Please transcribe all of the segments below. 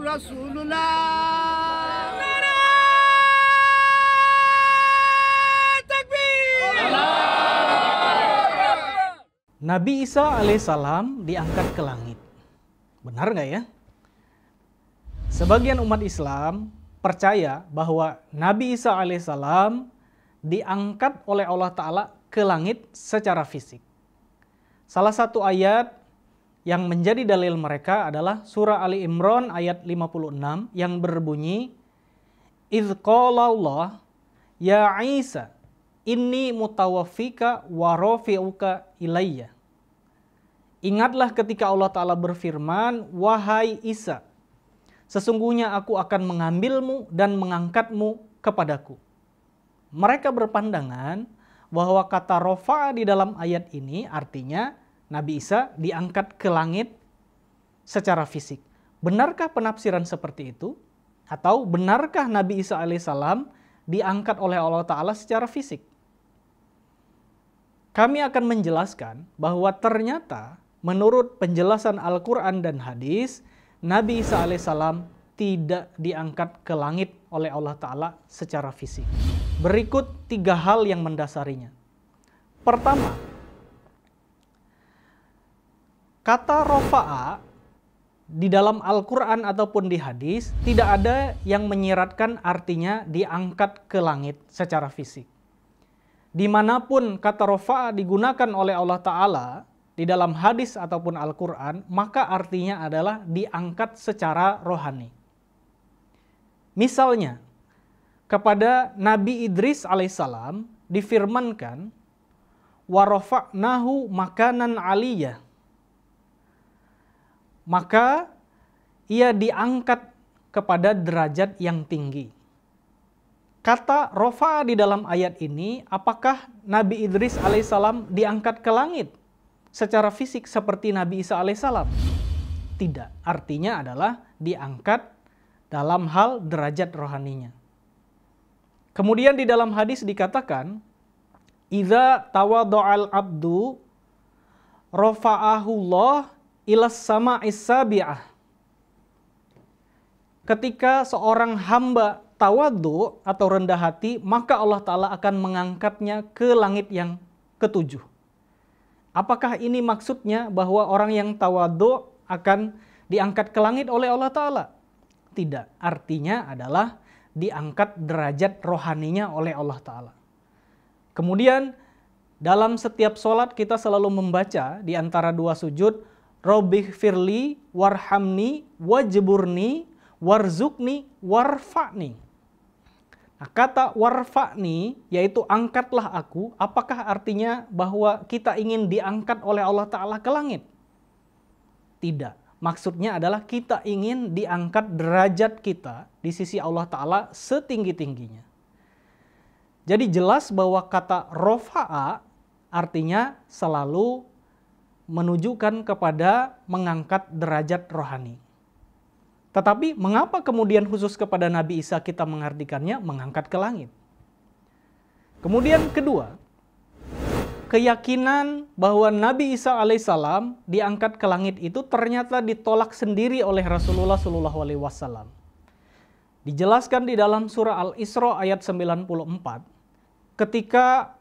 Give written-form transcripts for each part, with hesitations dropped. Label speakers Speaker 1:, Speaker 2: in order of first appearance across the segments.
Speaker 1: Rasulullah.
Speaker 2: Nabi Isa alaihissalam diangkat ke langit. Benar nggak ya? Sebagian umat Islam percaya bahwa Nabi Isa alaihissalam diangkat oleh Allah Ta'ala ke langit secara fisik. Salah satu ayat yang menjadi dalil mereka adalah surah Ali Imran ayat 56 yang berbunyi, "Idz qala Allah ya Isa inni mutawaffika wa rafi'uka ilayya." Ingatlah ketika Allah Ta'ala berfirman, "Wahai Isa, sesungguhnya aku akan mengambilmu dan mengangkatmu kepadaku." Mereka berpandangan bahwa kata rofa di dalam ayat ini artinya Nabi Isa diangkat ke langit secara fisik. Benarkah penafsiran seperti itu? Atau benarkah Nabi Isa alaihissalam diangkat oleh Allah Ta'ala secara fisik? Kami akan menjelaskan bahwa ternyata menurut penjelasan Al-Quran dan hadis, Nabi Isa alaihissalam tidak diangkat ke langit oleh Allah Ta'ala secara fisik. Berikut 3 hal yang mendasarinya. Pertama, kata rofa'a di dalam Al-Quran ataupun di hadis tidak ada yang menyiratkan artinya diangkat ke langit secara fisik. Dimanapun kata rofa'a digunakan oleh Allah Ta'ala di dalam hadis ataupun Al-Quran, maka artinya adalah diangkat secara rohani. Misalnya, kepada Nabi Idris alaihissalam difirmankan, "Wa rafa'nahu makanan aliyah." Maka ia diangkat kepada derajat yang tinggi. Kata rofa di dalam ayat ini, apakah Nabi Idris alaihissalam diangkat ke langit secara fisik seperti Nabi Isa alaihissalam? Tidak, artinya adalah diangkat dalam hal derajat rohaninya. Kemudian di dalam hadis dikatakan, "Idza tawaddu'al abdu rafa'ahullah ilas sama'is sabi'ah." Ketika seorang hamba tawadhu atau rendah hati, maka Allah Ta'ala akan mengangkatnya ke langit yang ketujuh. Apakah ini maksudnya bahwa orang yang tawadhu akan diangkat ke langit oleh Allah Ta'ala? Tidak, artinya adalah diangkat derajat rohaninya oleh Allah Ta'ala. Kemudian dalam setiap sholat kita selalu membaca di antara 2 sujud, "Robbighfirli warhamni wajburni warzukni warfa'ni." Nah, kata warfa'ni yaitu angkatlah aku, apakah artinya bahwa kita ingin diangkat oleh Allah Ta'ala ke langit? Tidak. Maksudnya adalah kita ingin diangkat derajat kita di sisi Allah Ta'ala setinggi-tingginya. Jadi jelas bahwa kata rofa'a artinya selalu menunjukkan kepada mengangkat derajat rohani. Tetapi mengapa kemudian khusus kepada Nabi Isa kita mengartikannya mengangkat ke langit? Kemudian kedua, keyakinan bahwa Nabi Isa alaihissalam diangkat ke langit itu ternyata ditolak sendiri oleh Rasulullah SAW. Dijelaskan di dalam surah Al-Isra ayat 94, ketika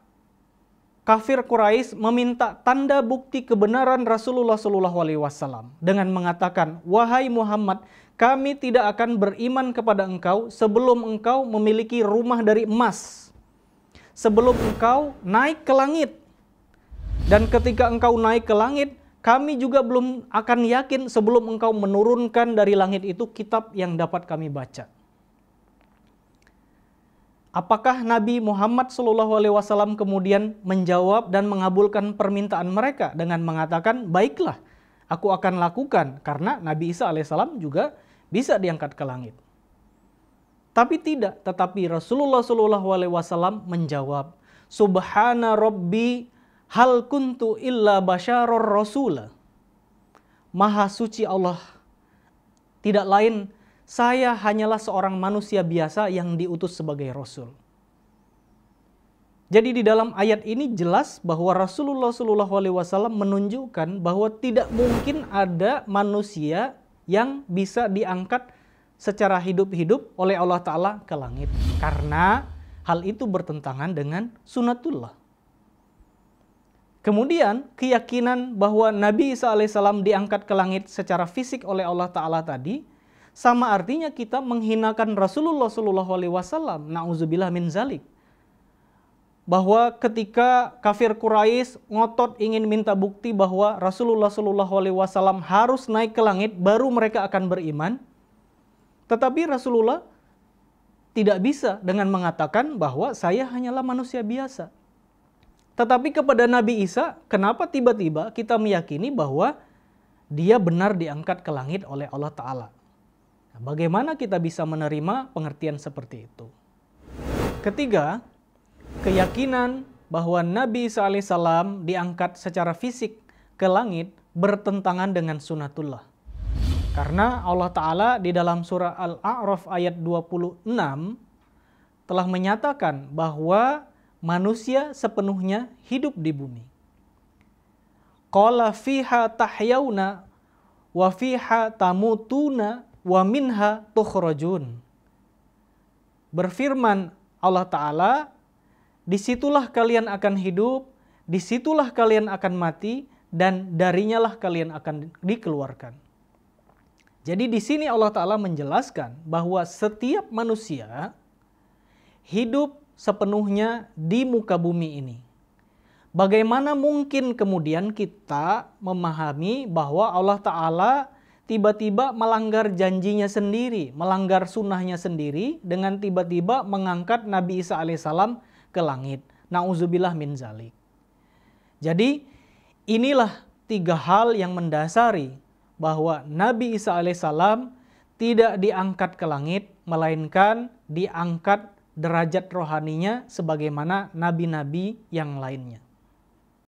Speaker 2: kafir Quraisy meminta tanda bukti kebenaran Rasulullah SAW dengan mengatakan, "Wahai Muhammad, kami tidak akan beriman kepada engkau sebelum engkau memiliki rumah dari emas, sebelum engkau naik ke langit. Dan ketika engkau naik ke langit, kami juga belum akan yakin sebelum engkau menurunkan dari langit itu kitab yang dapat kami baca." Apakah Nabi Muhammad SAW kemudian menjawab dan mengabulkan permintaan mereka dengan mengatakan, "Baiklah, aku akan lakukan," karena Nabi Isa alaihissalam juga bisa diangkat ke langit. Tapi tidak, tetapi Rasulullah SAW menjawab, "Subhana Rabbi hal kuntu illa basyaror rasula." Maha suci Allah, tidak lain saya hanyalah seorang manusia biasa yang diutus sebagai Rasul. Jadi di dalam ayat ini jelas bahwa Rasulullah SAW menunjukkan bahwa tidak mungkin ada manusia yang bisa diangkat secara hidup-hidup oleh Allah Ta'ala ke langit. Karena hal itu bertentangan dengan sunatullah. Kemudian keyakinan bahwa Nabi Isa alaihissalam diangkat ke langit secara fisik oleh Allah Ta'ala tadi, sama artinya kita menghinakan Rasulullah SAW. Na'udzubillah min zalik. Bahwa ketika kafir Quraisy ngotot ingin minta bukti bahwa Rasulullah SAW harus naik ke langit baru mereka akan beriman, tetapi Rasulullah tidak bisa dengan mengatakan bahwa saya hanyalah manusia biasa. Tetapi kepada Nabi Isa, kenapa tiba-tiba kita meyakini bahwa dia benar diangkat ke langit oleh Allah Ta'ala? Nah, bagaimana kita bisa menerima pengertian seperti itu? Ketiga, keyakinan bahwa Nabi Isa alaihissalam diangkat secara fisik ke langit bertentangan dengan sunatullah. Karena Allah Ta'ala di dalam surah Al-A'raf ayat 26 telah menyatakan bahwa manusia sepenuhnya hidup di bumi. Qala fiha tahyauna wa fiha tamutuna wa minha tukhrajun. Berfirman Allah Ta'ala, disitulah kalian akan hidup, disitulah kalian akan mati, dan darinya lah kalian akan dikeluarkan. Jadi di sini Allah Ta'ala menjelaskan bahwa setiap manusia hidup sepenuhnya di muka bumi ini. Bagaimana mungkin kemudian kita memahami bahwa Allah Ta'ala tiba-tiba melanggar janjinya sendiri, melanggar sunnahnya sendiri dengan tiba-tiba mengangkat Nabi Isa alaihissalam ke langit. Na'udzubillah min zalik. Jadi inilah tiga hal yang mendasari bahwa Nabi Isa alaihissalam tidak diangkat ke langit, melainkan diangkat derajat rohaninya sebagaimana nabi-nabi yang lainnya.